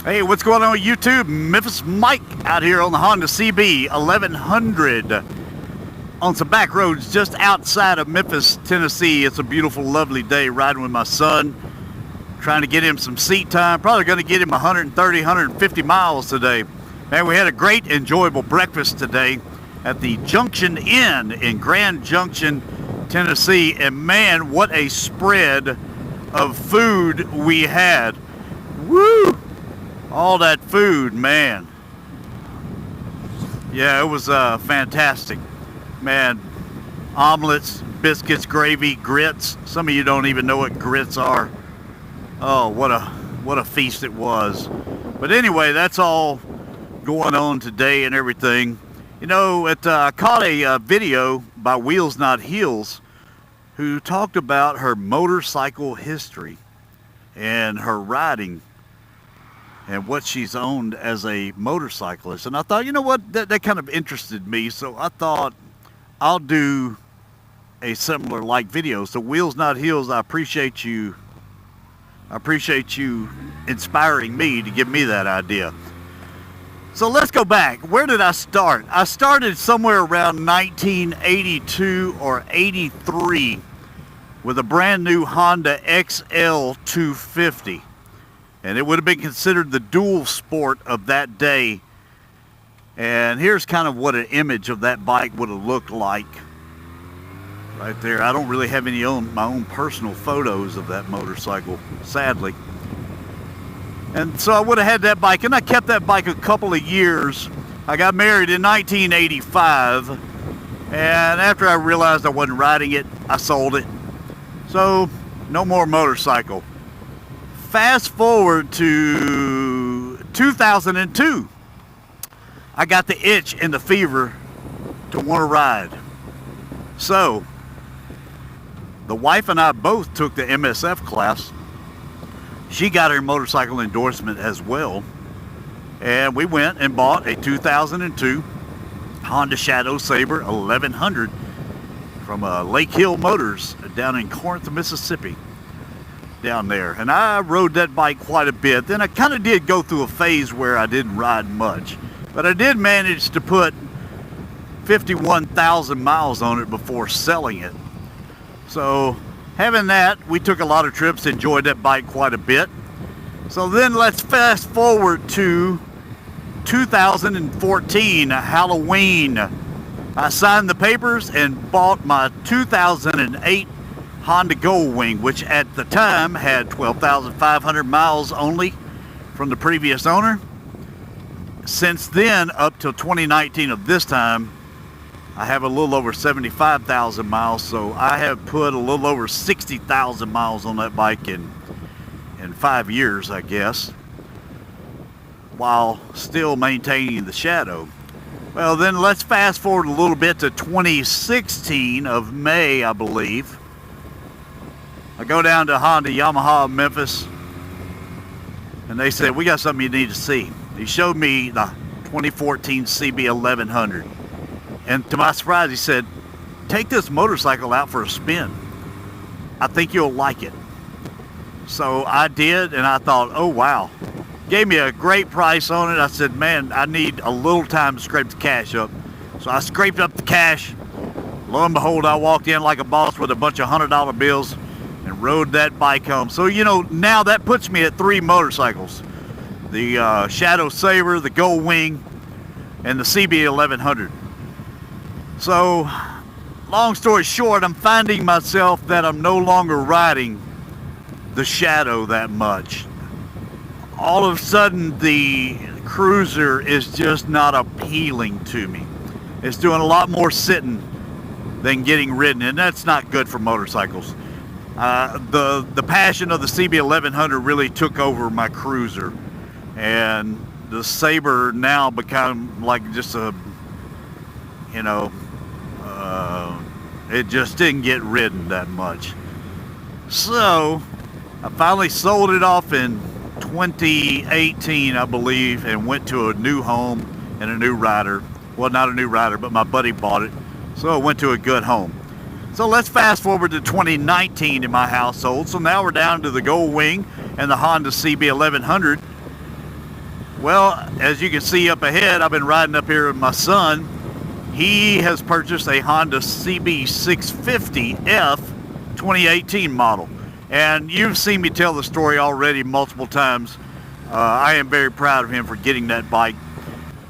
Hey, what's going on YouTube? MemphisMike out here on the Honda CB 1100 on some back roads just outside of Memphis, Tennessee. It's a beautiful, lovely day riding with my son, trying to get him some seat time. Probably going to get him 130, 150 miles today. Man, we had a great, enjoyable breakfast today at the Junction Inn in Grand Junction, Tennessee. And man, what a spread of food we had. Woo! All that food, man. Yeah, it was fantastic. Man, omelets, biscuits, gravy, grits. Some of you don't even know what grits are. Oh, what a feast it was. But anyway, that's all going on today and everything. You know, I caught a video by Wheels Not Heels who talked about her motorcycle history and her riding and what she's owned as a motorcyclist. And I thought, you know what, that kind of interested me. So I thought I'll do a similar like video. So Wheels Not Heels, I appreciate you inspiring me to give me that idea. So let's go back. Where did I start? I started somewhere around 1982 or 83 with a brand new Honda XL 250. And it would have been considered the dual sport of that day. And here's kind of what an image of that bike would have looked like right there. I don't really have my own personal photos of that motorcycle, sadly. And so I would have had that bike, and I kept that bike a couple of years. I got married in 1985, and after I realized I wasn't riding it, I sold it. So no more motorcycle. Fast forward to 2002, I got the itch and the fever to want to ride. So the wife and I both took the MSF class. She got her motorcycle endorsement as well. And we went and bought a 2002 Honda Shadow Sabre 1100 from Lake Hill Motors down in Corinth, Mississippi. Down there, and I rode that bike quite a bit. Then I kind of did go through a phase where I didn't ride much, but I did manage to put 51,000 miles on it before selling it. So having that, we took a lot of trips, enjoyed that bike quite a bit. So then let's fast forward to 2014, Halloween. I signed the papers and bought my 2008 Honda Goldwing, which at the time had 12,500 miles only from the previous owner. Since then, up till 2019 of this time, I have a little over 75,000 miles, so I have put a little over 60,000 miles on that bike in 5 years, I guess, while still maintaining the Shadow. Well, then let's fast forward a little bit to 2016 of May, I believe. I go down to Honda Yamaha Memphis, and they said, we got something you need to see. He showed me the 2014 CB 1100. And to my surprise, he said, take this motorcycle out for a spin. I think you'll like it. So I did, and I thought, oh wow. Gave me a great price on it. I said, man, I need a little time to scrape the cash up. So I scraped up the cash. Lo and behold, I walked in like a boss with a bunch of $100 bills and rode that bike home. So, you know, now that puts me at 3 motorcycles. The Shadow Sabre, the Goldwing, and the CB 1100. So, long story short, I'm finding myself that I'm no longer riding the Shadow that much. All of a sudden, the Cruiser is just not appealing to me. It's doing a lot more sitting than getting ridden, and that's not good for motorcycles. The passion of the CB 1100 really took over my Cruiser, and the Sabre now become like just a, you know, it just didn't get ridden that much. So I finally sold it off in 2018, I believe, and went to a new home and a new rider. Well, not a new rider, but my buddy bought it, so I went to a good home. So let's fast forward to 2019 in my household. So now we're down to the Goldwing and the Honda CB 1100. Well, as you can see up ahead, I've been riding up here with my son. He has purchased a Honda CB650F 2018 model. And you've seen me tell the story already multiple times. I am very proud of him for getting that bike.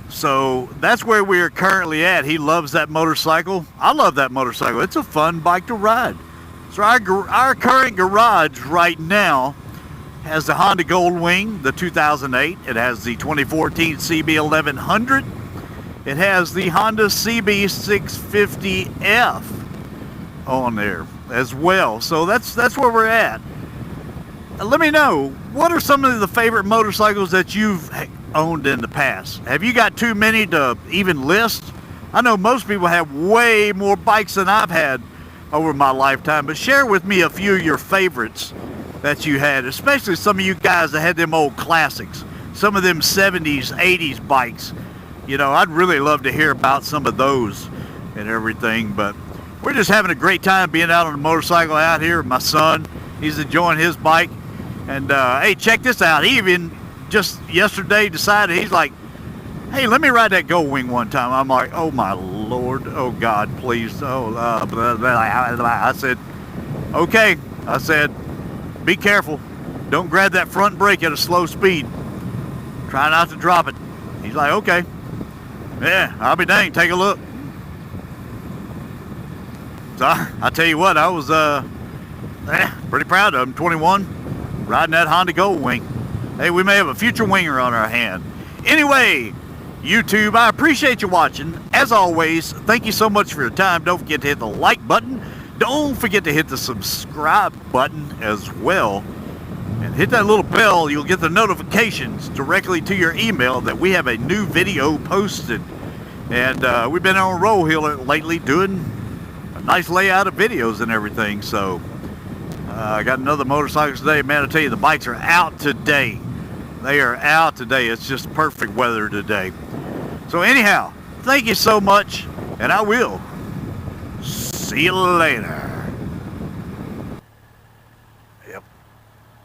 So that's where we are currently at. He loves that motorcycle. I love that motorcycle. It's a fun bike to ride. So our current garage right now has the Honda Goldwing, the 2008. It has the 2014 CB1100. It has the Honda CB650F on there as well. So that's where we're at. Let me know, what are some of the favorite motorcycles that you've owned in the past? Have you got too many to even list? I know most people have way more bikes than I've had over my lifetime, but share with me a few of your favorites that you had, especially some of you guys that had them old classics, some of them 70s, 80s bikes. You know, I'd really love to hear about some of those and everything, but we're just having a great time being out on a motorcycle out here with my son. He's enjoying his bike. And hey, check this out. He even just yesterday decided, he's like, hey, let me ride that Goldwing one time. I'm like, oh my Lord, oh God, please. I said, okay. I said, be careful. Don't grab that front brake at a slow speed. Try not to drop it. He's like, okay. Yeah, I'll be dang, take a look. So I tell you what, I was pretty proud of him. 21. Riding that Honda Goldwing. Hey, we may have a future winger on our hand. Anyway, YouTube, I appreciate you watching. As always, thank you so much for your time. Don't forget to hit the like button. Don't forget to hit the subscribe button as well. And hit that little bell. You'll get the notifications directly to your email that we have a new video posted. And we've been on a roll here lately doing a nice layout of videos and everything. So I got another motorcycle today. Man, I tell you, the bikes are out today. They are out today. It's just perfect weather today. So anyhow, thank you so much, and I will see you later. Yep,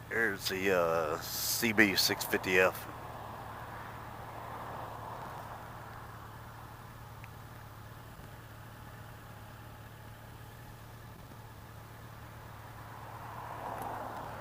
here's the CB650F.